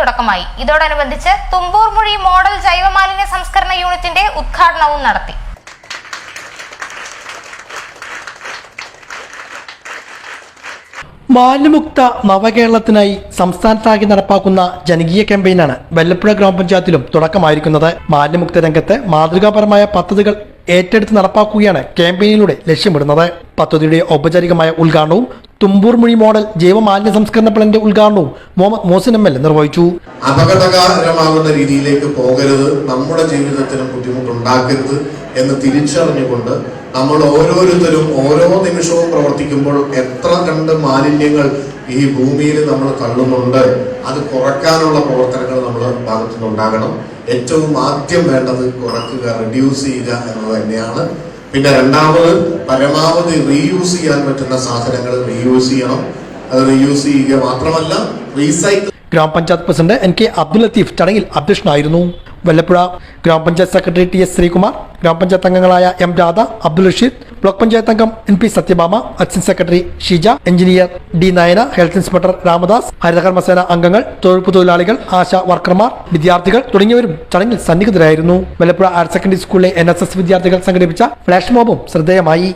തുടക്കമായി. ഇതോടനുബന്ധിച്ച് തുമ്പൂർമുഴി മോഡൽ ജൈവമാലിന്യ സംസ്കരണ യൂണിറ്റിന്റെ ഉദ്ഘാടനവും നടത്തി. മാലിന്യമുക്ത നവകേരളത്തിനായി സംസ്ഥാനത്താകെ നടപ്പാക്കുന്ന ജനകീയ ക്യാമ്പയിനാണ് വല്ലപ്പുഴ ഗ്രാമപഞ്ചായത്തിലും തുടക്കമായിരിക്കുന്നത്. മാലിന്യമുക്ത രംഗത്ത് മാതൃകാപരമായ പദ്ധതികൾ ഏറ്റെടുത്ത് നടപ്പാക്കുകയാണ് ക്യാമ്പയിനിലൂടെ ലക്ഷ്യമിടുന്നത്. പദ്ധതിയുടെ ഔപചാരികമായ ഉദ്ഘാടനവും തുമ്പൂർമുഴി മോഡൽ ജൈവമാലിന്യ സംസ്കരണ പ്ലാന്റിന്റെ ഉദ്ഘാടനവും മുഹമ്മദ് മോസിൻ ML നിർവഹിച്ചു. അപകടകരമാകുന്ന രീതിയിലേക്ക് പോകരുത്, നമ്മുടെ ജീവിതത്തിന് ബുദ്ധിമുട്ടുണ്ടാക്കരുത് എന്ന് തിരിച്ചറിഞ്ഞുകൊണ്ട് നമ്മൾ ഓരോരുത്തരും ഓരോ നിമിഷവും പ്രവർത്തിക്കുമ്പോൾ എത്ര കണ്ട് മാലിന്യങ്ങൾ ഈ ഭൂമിയിൽ നമ്മൾ തള്ളുന്നുണ്ട്, അത് കുറയ്ക്കാനുള്ള പ്രവർത്തനങ്ങൾ നമ്മുടെ ഭാഗത്തുനിന്നുണ്ടാകണം. ഏറ്റവും ആദ്യം വേണ്ടത് കുറയ്ക്കുക, റെഡ്യൂസ് ചെയ്യുക എന്നത് തന്നെയാണ്. പിന്നെ രണ്ടാമത് പരമാവധി റീയൂസ് ചെയ്യാൻ പറ്റുന്ന സാധനങ്ങൾ റീയൂസ് ചെയ്യണം. അത് റീയൂസ് ചെയ്യുക മാത്രമല്ല റീസൈക്കിൾ. ഗ്രാമപഞ്ചായത്ത് പ്രസിഡന്റ് NK അബ്ദുൽ ലത്തീഫ് ചടങ്ങിൽ അധ്യക്ഷനായിരുന്നു. വല്ലപ്പുഴ ഗ്രാമപഞ്ചായത്ത് സെക്രട്ടറി TS ശ്രീകുമാർ, ഗ്രാമപഞ്ചായത്ത് അംഗങ്ങളായ M രാധ, അബ്ദുൽ റഷീദ്, ബ്ലോക്ക് പഞ്ചായത്ത് അംഗം NP Sathyabhama, assistant secretary Sheeja, engineer D Nayana, health inspector Ramadas, Haritha Karma Sena അംഗങ്ങൾ, തൊഴിലുറപ്പ് തൊഴിലാളികൾ, ആശാ വർക്കർമാർ, വിദ്യാർത്ഥികൾ തുടങ്ങിയവരും ചടങ്ങിൽ സന്നിഹിതരായിരുന്നു. വല്ലപ്പുഴ ഹയർ സെക്കൻഡറി സ്കൂളിലെ NSS വിദ്യാർത്ഥികൾ സംഘടിപ്പിച്ച ഫ്ലാഷ് മോബും ശ്രദ്ധേയമായി.